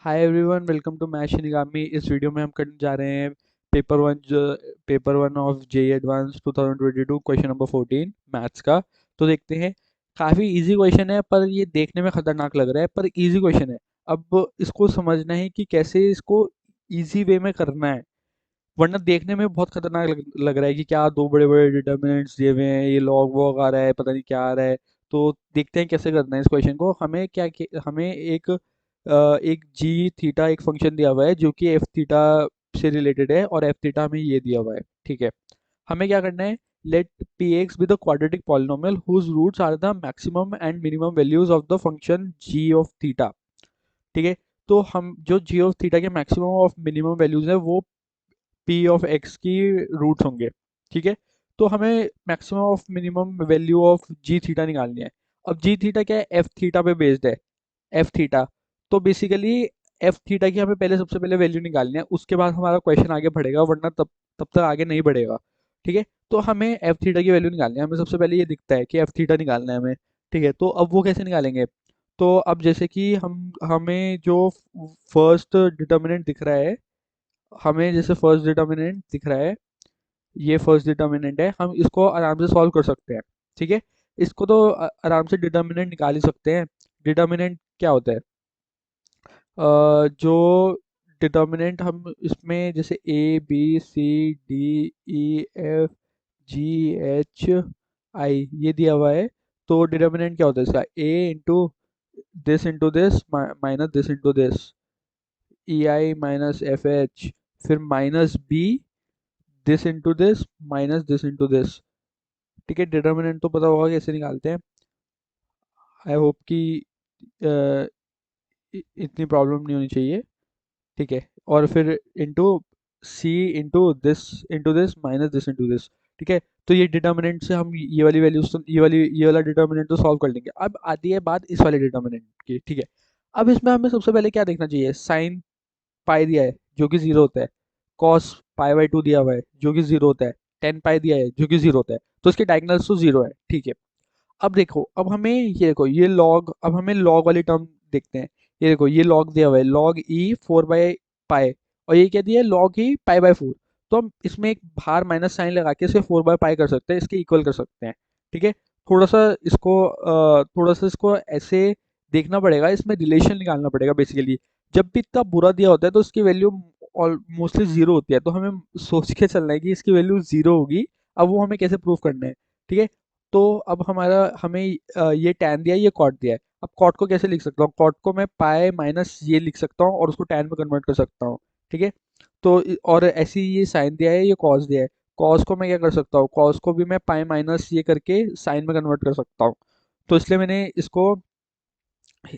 Hi everyone, welcome to math Shinigami. इस video में हम करने जा रहे हैं paper one of JEE advanced 2022 question number 14 maths का। तो देखते हैं। काफ़ी इजी क्वेश्चन है, पर ये देखने में खतरनाक लग रहा है, पर इजी क्वेश्चन है। अब इसको समझना है कि कैसे इसको इजी वे में करना है, वरना देखने में बहुत खतरनाक लग रहा है कि क्या दो बड़े बड़े डिटर्मिनेंट्स दिए हुए हैं, ये लॉग वॉग आ रहा है, पता नहीं क्या आ रहा है। तो देखते हैं कैसे करना है इस क्वेश्चन को। हमें एक जी थीटा एक फंक्शन दिया हुआ है जो कि एफ थीटा से रिलेटेड है, और एफ थीटा हमें ये दिया हुआ है। ठीक है, हमें क्या करना है। Let P X be the quadratic polynomial whose roots are the maximum and minimum values of the function G of theta. ठीक है, तो हम जो जी ऑफ थीटा के मैक्सिमम ऑफ मिनिमम वैल्यूज है वो पी ऑफ एक्स की roots होंगे। ठीक है, तो हमें maximum of minimum value of G theta निकालनी है। अब जी थीटा क्या है, एफ थीटा पे बेस्ड है। एफ थीटा, तो बेसिकली एफ थीटा की हमें पहले सबसे पहले वैल्यू निकालनी है, उसके बाद हमारा क्वेश्चन आगे बढ़ेगा, वरना तब तब तक आगे नहीं बढ़ेगा। ठीक है, तो हमें एफ थीटा की वैल्यू निकालनी है। हमें सबसे पहले ये दिखता है कि एफ थीटा निकालना है हमें। ठीक है, तो अब वो कैसे निकालेंगे। तो अब जैसे कि हम हमें जो फर्स्ट डिटर्मिनेंट दिख रहा है, हमें जैसे फर्स्ट डिटर्मिनेंट दिख रहा है, ये फर्स्ट डिटर्मिनेंट है, हम इसको आराम से सॉल्व कर सकते हैं। ठीक है, इसको तो आराम से डिटर्मिनेंट निकाल ही सकते हैं। डिटर्मिनेंट क्या होता है, जो डिटर्मिनेंट हम इसमें जैसे A B C D E F G H I ये दिया हुआ है। तो डिटर्मिनेंट क्या होता है इसका, into this minus this into this, E I minus F H, फिर minus B this into this minus this into this. ठीक है, डिटर्मिनेंट तो पता होगा कैसे निकालते हैं। आई होप कि अ, इतनी प्रॉब्लम नहीं होनी चाहिए। ठीक है, और फिर into C into this minus this into this. ठीक है, तो ये डिटर्मिनेंट से हम ये वाली वैल्यूज तो ये वाला डिटर्मिनेंट तो सॉल्व कर लेंगे। अब आती है बात इस वाले डिटर्मिनेंट की। ठीक है, अब इसमें हमें सबसे पहले क्या देखना चाहिए, साइन पाई दिया है जो कि जीरो होता है, कॉस पाई बाई टू दिया हुआ है जो कि जीरो होता है, टेन पाई दिया है जो कि जीरो होता है, तो इसके डायगोनल्स तो जीरो है। ठीक है, अब देखो, अब हमें ये देखो ये लॉग, अब हमें लॉग वाली टर्म देखते हैं। ये देखो ये लॉग दिया हुआ है, log E four by pi, और ये क्या दिया है, log E pi by four. तो हम इसमें एक बाहर माइनस साइन लगा के इसे फोर बाई पाई कर सकते हैं, इसके इक्वल कर सकते हैं। ठीक है, थोड़ा सा इसको ऐसे देखना पड़ेगा, इसमें रिलेशन निकालना पड़ेगा बेसिकली। जब भी इतना बुरा दिया होता है तो इसकी वैल्यू मोस्टली जीरो होती है, तो हमें सोच के चलना है कि इसकी वैल्यू जीरो होगी। अब वो हमें कैसे प्रूव करना है। ठीक है, तो अब हमें ये टैन दिया है, ये कॉट दिया है। अब कॉट को कैसे लिख सकता हूँ, कॉट को मैं पाई माइनस ये लिख सकता हूँ और उसको टैन में कन्वर्ट कर सकता हूँ। ठीक है, तो और ऐसे ही ये साइन दिया है, ये कॉस दिया है। कॉस को मैं क्या कर सकता हूँ, कॉस को भी मैं पाई माइनस ये करके साइन में कन्वर्ट कर सकता हूँ। तो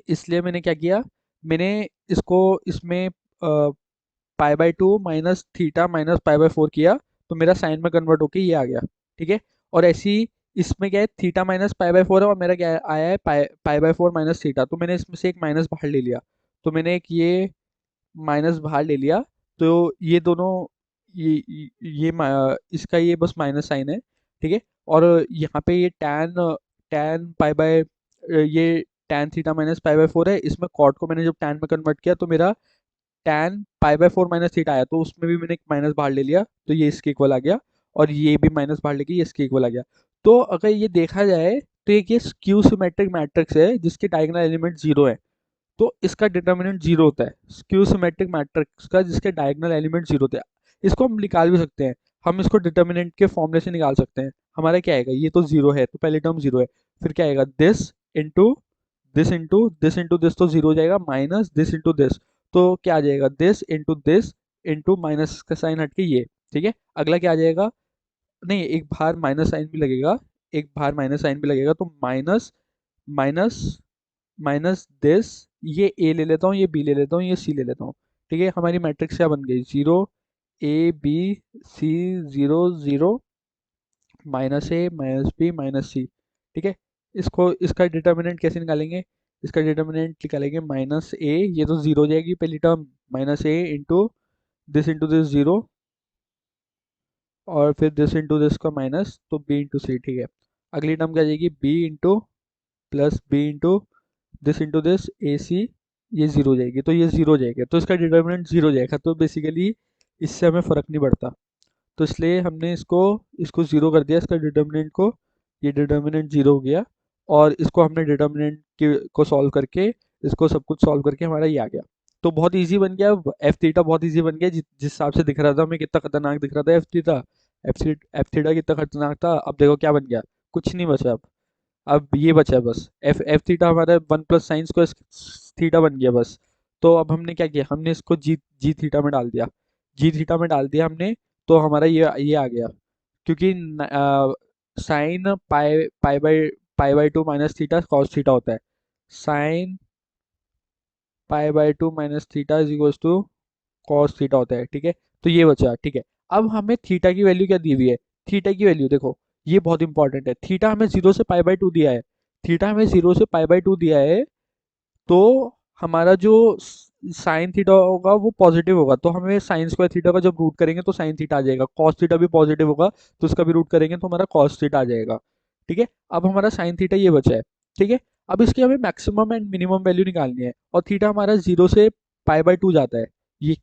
इसलिए मैंने क्या किया, मैंने इसको इसमें पाई by two minus theta minus pi by four किया, तो मेरा साइन में कन्वर्ट होके ये आ गया। ठीक है, और ऐसे ही इसमें क्या है, theta minus pi by four है, और मेरा क्या आया है, pi pi by four minus theta, तो मैंने इसमें से एक माइनस बाहर ले लिया। तो मैंने एक ये माइनस बाहर ले लिया, तो ये दोनों इसका ये बस माइनस साइन है। ठीक है, और यहाँ पे ये टैन टैन पाई बाय ये tan theta minus pi by four है, इसमें कॉट को मैंने जब टैन में कन्वर्ट किया तो मेरा tan pi by four minus theta आया, तो उसमें भी मैंने एक माइनस बाहर ले लिया, तो ये इसके इक्वल आ गया। और ये भी माइनस बाहर लेके ये इसके इक्वल आ गया। तो अगर ये देखा जाए तो एक ये स्क्यू सिमेट्रिक मैट्रिक्स है जिसके डायगोनल एलिमेंट जीरो है, तो इसका डिटर्मिनेंट जीरो होता है। स्क्यू सिमेट्रिक मैट्रिक्स का जिसके डायगोनल एलिमेंट जीरो होते हैं, इसको हम निकाल भी सकते हैं। हम इसको डिटर्मिनेंट के फॉर्मूले से निकाल सकते हैं। हमारा क्या आएगा, ये तो जीरो है तो पहली टर्म जीरो है, फिर क्या आएगा, दिस इंटू दिस तो जीरो हो जाएगा, माइनस दिस इंटू दिस, तो क्या आ जाएगा, दिस इंटू माइनस का साइन हट के ये। ठीक है, अगला क्या आ जाएगा, नहीं एक बाहर माइनस साइन भी लगेगा, एक बाहर माइनस साइन भी लगेगा, तो माइनस माइनस माइनस दिस, ये ए ले लेता हूँ, ये बी ले लेता हूँ, ये सी ले लेता हूँ। ठीक है, हमारी मैट्रिक्स क्या बन गई, zero A B C, zero zero, minus A minus B minus C. ठीक है, इसको इसका डिटर्मिनेंट कैसे निकालेंगे, इसका डिटर्मिनेंट निकालेंगे माइनस ए, ये तो जीरो हो जाएगी पहली term, minus A into this zero, और फिर दिस इंटू दिस का माइनस, तो बी इंटू सी। ठीक है, अगली टर्म क्या आ जाएगी, B into plus B into this A C ये जीरो हो जाएगी, तो ये जीरो हो जाएगा, तो इसका डिटर्मिनेंट जीरो हो जाएगा। तो बेसिकली इससे हमें फ़र्क नहीं पड़ता, तो इसलिए हमने इसको इसको ज़ीरो कर दिया, इसका डिटर्मिनेंट को। ये डिटर्मिनेंट ज़ीरो हो गया, और इसको हमने डिटर्मिनेंट के को सॉल्व करके, इसको सब कुछ सॉल्व करके हमारा ये आ गया। तो बहुत इजी बन गया, एफ थीटा बहुत इजी बन गया। जिस हिसाब से दिख रहा था हमें, कितना खतरनाक दिख रहा था एफ थीटा, एफ थीटा कितना खतरनाक था, अब देखो क्या बन गया, कुछ नहीं बचा अब ये बचा है बस, एफ एफ थीटा हमारा one plus sine square theta बन गया बस। तो अब हमने क्या किया, हमने इसको जी जी थीटा में डाल दिया, जी थीटा में डाल दिया हमने, तो हमारा ये आ गया। क्योंकि sine pi by two minus theta cos theta होता है, sine pi by two minus theta is equal to cos theta होता है, ठीक है। तो ये बचा, ठीक है। अब हमें थीटा की वैल्यू क्या दी हुई है, थीटा की वैल्यू देखो, ये बहुत इंपॉर्टेंट है। थीटा हमें जीरो से पाई बाई टू दिया है, थीटा हमें जीरो से पाई बाई टू दिया है, तो हमारा जो साइन थीटा होगा वो पॉजिटिव होगा, तो हमें साइन स्क्वायर थीटा का जब रूट करेंगे तो साइन थीटा आ जाएगा। कॉस थीटा भी पॉजिटिव होगा, तो उसका भी रूट करेंगे तो हमारा कॉस थीटा आ जाएगा, ठीक है। अब हमारा साइन थीटा ये बचा है, ठीक है। अब इसकी हमें मैक्सिमम एंड मिनिमम वैल्यू निकालनी है, और थीटा हमारा जीरो से पाई बाई टू जाता है, ये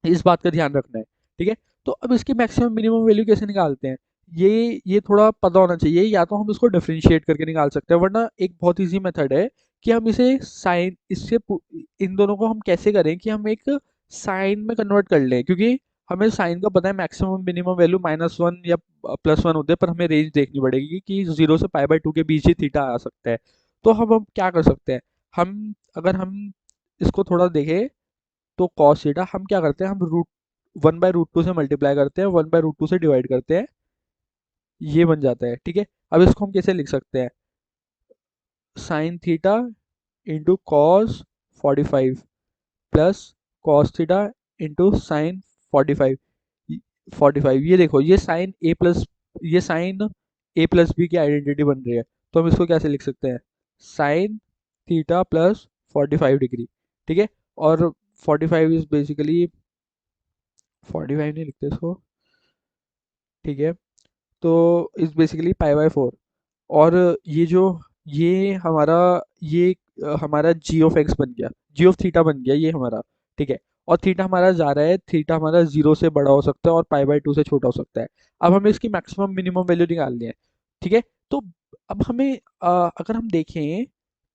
इस बात का ध्यान रखना है, ठीक है। तो अब इसकी मैक्सिमम मिनिमम वैल्यू कैसे निकालते हैं, ये थोड़ा पता होना चाहिए। या तो हम इसको डिफरेंशिएट करके निकाल सकते हैं, वरना एक बहुत ईजी मेथड है कि हम इसे साइन इससे इन दोनों को हम कैसे करें कि हम एक साइन में कन्वर्ट कर लें, क्योंकि हमें साइन का पता है maximum minimum value minus one या प्लस वन होते हैं, पर हमें रेंज देखनी पड़ेगी कि जीरो से पाई बाई टू के बीच ही थीटा आ सकता है। तो हम क्या कर सकते हैं, अगर हम इसको थोड़ा देखें, तो कॉस थीटा हम क्या करते हैं, हम root one by root two से मल्टीप्लाई करते हैं, वन बाय रूट टू से डिवाइड करते हैं, ये बन जाता है, ठीक है। अब इसको हम कैसे लिख सकते हैं, sine theta into cos 45 plus cos theta into sine 45, 45। ये देखो, ये साइन ए प्लस बी की आइडेंटिटी बन रही है, तो हम इसको कैसे लिख सकते हैं, साइन थीटा प्लस 45 डिग्री, ठीक है। और 45 इज बेसिकली, 45 नहीं लिखते इसको, ठीक है। तो is basically pi by four. और ये जो ये हमारा ये हमारा जी ऑफ एक्स बन गया, जी ऑफ थीटा बन गया ये हमारा, ठीक है। और थीटा हमारा जा रहा है, थीटा हमारा जीरो से बड़ा हो सकता है और पाई बाय टू से छोटा हो सकता है। अब हमें इसकी मैक्सिमम मिनिमम वैल्यू निकालनी है, ठीक है। तो अब हमें अगर हम देखें,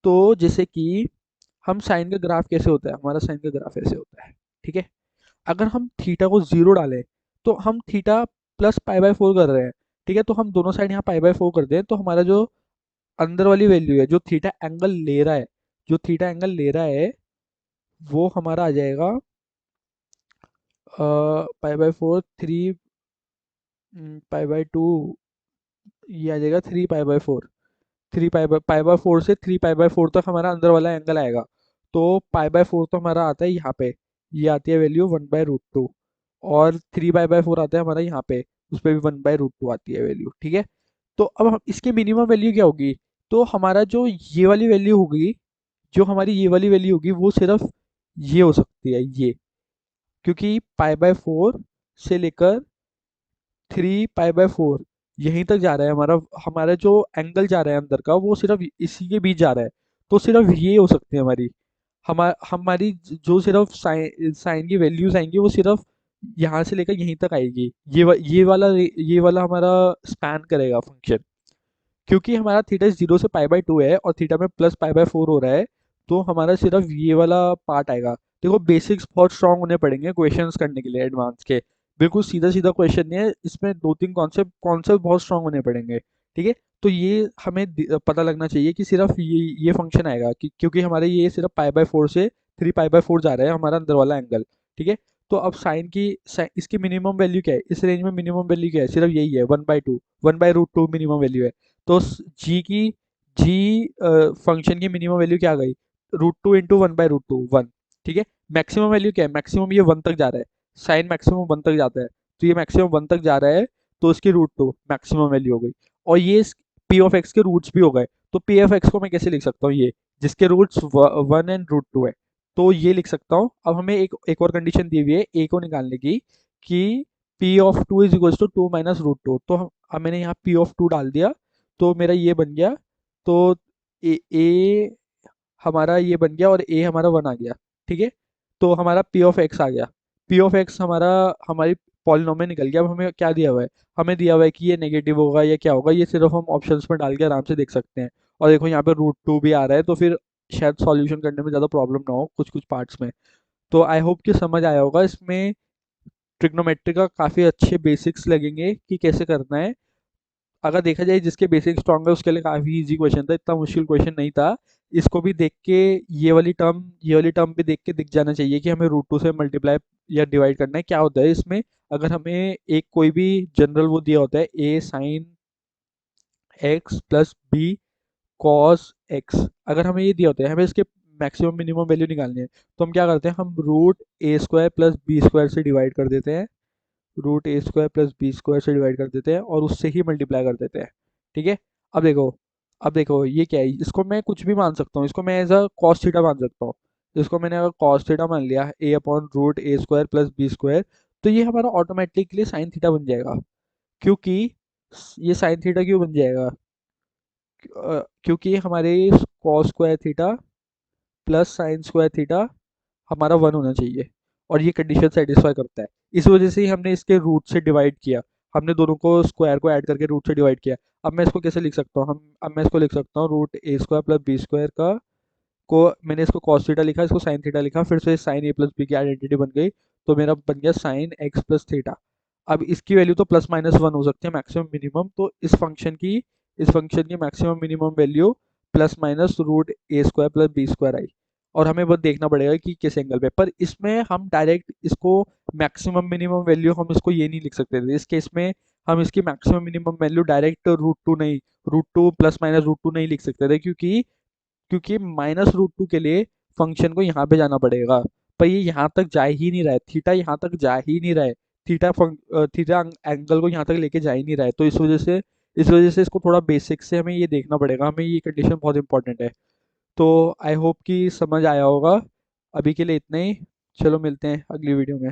तो जैसे कि हम साइन का ग्राफ कैसे होता है, हमारा साइन का ग्राफ ऐसे होता है, ठीक है। अगर हम थीटा को जीरो डालें, तो हम theta plus pi by four कर रहे हैं, ठीक है। तो हम दोनों साइड यहाँ पाई बाय फोर कर दें, तो हमारा जो अंदर वाली वैल्यू है, जो थीटा एंगल ले रहा है, जो थीटा एंगल ले रहा है, वो हमारा आ जाएगा पाई by four three, pi by two, ये आ जाएगा three pi by four. Three pi by four से थ्री पाई बाय फोर तक हमारा अंदर वाला एंगल आएगा, तो पाई बाय फोर तो हमारा आता है यहाँ पे, ये आती है value one by root two, और थ्री पाई बाय फोर आता है हमारा यहाँ पे, उस पर भी वन बाय रूट टू आती है वैल्यू, ठीक है। तो अब हम इसकी मिनिमम वैल्यू क्या होगी, तो हमारा जो ये वाली वैल्यू होगी, जो हमारी ये वाली वैल्यू होगी, वो सिर्फ ये हो सकती है, ये, क्योंकि पाई बाय फोर से लेकर थ्री पाई बाय फोर यहीं तक जा रहा है हमारा, हमारा जो एंगल जा रहा है अंदर का, वो सिर्फ इसी के बीच जा रहा है। तो सिर्फ ये हो सकती है हमारी, हमारी जो सिर्फ साइन साइन की वैल्यूज आएंगी, वो सिर्फ यहाँ से लेकर यहीं तक आएगी, ये वाला हमारा स्पैन करेगा फंक्शन। क्योंकि हमारा थीटा जीरो से पाई बाय टू है और थीटा में प्लस पाई बाय फोर हो रहा है, तो हमारा सिर्फ ये वाला पार्ट आएगा। देखो, बेसिक्स बहुत स्ट्रांग होने पड़ेंगे क्वेश्चंस करने के लिए, एडवांस के। बिल्कुल सीधा सीधा क्वेश्चन नहीं है, इसमें दो तीन कॉन्सेप्ट कॉन्सेप्ट बहुत स्ट्रांग होने पड़ेंगे, ठीक है। तो ये हमें पता लगना चाहिए कि सिर्फ ये फंक्शन आएगा, कि क्योंकि हमारे ये सिर्फ पाई बाय फोर से थ्री पाई बाय फोर जा रहा है हमारा अंदर वाला एंगल, ठीक है। तो अब इसकी मिनिमम वैल्यू क्या है, इस रेंज में मिनिमम वैल्यू क्या है, सिर्फ यही है, one by two, one by root two minimum value है। तो जी की जी फंक्शन की मिनिमम वैल्यू क्या आ गई, root two into one by root two, one, ठीक है। मैक्सिमम वैल्यू क्या है, मैक्सिमम ये वन तक जा रहा है, साइन मैक्सिमम वन तक जाता है, तो ये मैक्सिमम वन तक जा रहा है, तो इसकी रूट टू मैक्सिमम वैल्यू हो गई। और ये पी ऑफ एक्स के रूट्स भी हो गए, तो पी ऑफ एक्स को मैं कैसे लिख सकता हूँ, ये जिसके roots one and root two है, तो ये लिख सकता हूँ। अब हमें एक और कंडीशन दी हुई है ए को निकालने की, कि P of two is equal to two minus root two, तो मैंने यहाँ पी ऑफ टू डाल दिया, तो मेरा ये बन गया। तो ए हमारा ये बन गया और ए हमारा 1 आ गया, ठीक है। तो हमारा पी ऑफ एक्स आ गया। पी ऑफ एक्स हमारा हमारी पॉलिनॉमियल निकल गया। अब हमें क्या दिया हुआ है, हमें दिया हुआ है कि ये नेगेटिव होगा या क्या होगा, ये सिर्फ हम ऑप्शंस में डाल के आराम से देख सकते हैं। और देखो यहाँ पे रूट 2 भी आ रहा है, तो फिर शायद सॉल्यूशन करने में ज़्यादा प्रॉब्लम ना हो कुछ कुछ पार्ट्स में। तो आई होप कि समझ आया होगा। इसमें ट्रिग्नोमेट्री का काफ़ी अच्छे बेसिक्स लगेंगे कि कैसे करना है। अगर देखा जाए जिसके बेसिक स्ट्रॉन्ग है उसके लिए काफ़ी इजी क्वेश्चन था, इतना मुश्किल क्वेश्चन नहीं था। इसको भी देख के ये वाली टर्म भी देख के दिख जाना चाहिए कि हमें रूट 2 से मल्टीप्लाई या डिवाइड करना है। क्या होता है इसमें, अगर हमें एक कोई भी जनरल वो दिया होता है A sine X plus B cos X, अगर हमें ये दिया होता है, हमें इसके मैक्सिमम मिनिमम वैल्यू निकालनी है, तो हम क्या करते हैं, हम root A square plus B square से डिवाइड कर देते हैं। Root A square plus B square से डिवाइड कर देते हैं और उससे ही मल्टीप्लाई कर देते हैं, ठीक है। अब देखो, अब देखो ये क्या है, इसको मैं कुछ भी मान सकता हूँ, इसको मैं एज अ कॉस थीटा मान सकता हूँ। इसको मैंने अगर कॉस थीटा मान लिया, ए upon root A square plus B square, तो ये हमारा ऑटोमेटिकली साइन थीटा बन जाएगा। क्योंकि ये साइन थीटा क्यों बन जाएगा, क्योंकि हमारे cos square theta plus sine square theta हमारा 1 होना चाहिए, और ये कंडीशन सेटिस्फाई करता है। इस वजह से ही हमने इसके रूट से डिवाइड किया, हमने दोनों को स्क्वायर को ऐड करके रूट से डिवाइड किया। अब मैं इसको कैसे लिख सकता हूँ, हम अब मैं इसको लिख सकता हूँ root A square plus B square का को मैंने इसको कॉस थीटा लिखा, इसको साइन थीटा लिखा, फिर से साइन ए प्लस बी की आइडेंटिटी बन गई, तो मेरा बन गया साइन एक्स प्लस थीटा। अब इसकी वैल्यू तो प्लस माइनस 1 हो सकती है मैक्सिमम मिनिमम, तो इस फंक्शन की maximum minimum value plus minus root A square plus B square आई। और हमें बस देखना पड़ेगा कि किस एंगल पे, पर इसमें हम डायरेक्ट इसको मैक्सिमम मिनिमम वैल्यू हम इसको ये नहीं लिख सकते थे। इस केस में हम इसकी maximum minimum value direct route 2 नहीं, रूट 2 प्लस माइनस रूट 2 नहीं लिख सकते थे, क्योंकि क्योंकि -√2 के लिए फंक्शन को यहाँ पे जाना पड़ेगा, पर ये यहाँ तक जा ही नहीं रहा है, थीटा यहाँ तक जा ही नहीं रहा है, थीटा एंगल को यहाँ तक लेके जा ही नहीं रहा है। तो इस वजह से इसको थोड़ा बेसिक से हमें ये देखना पड़ेगा, हमें ये कंडीशन बहुत इंपॉर्टेंट है। तो आई होप कि समझ आया होगा। अभी के लिए इतना ही, चलो मिलते हैं अगली वीडियो में।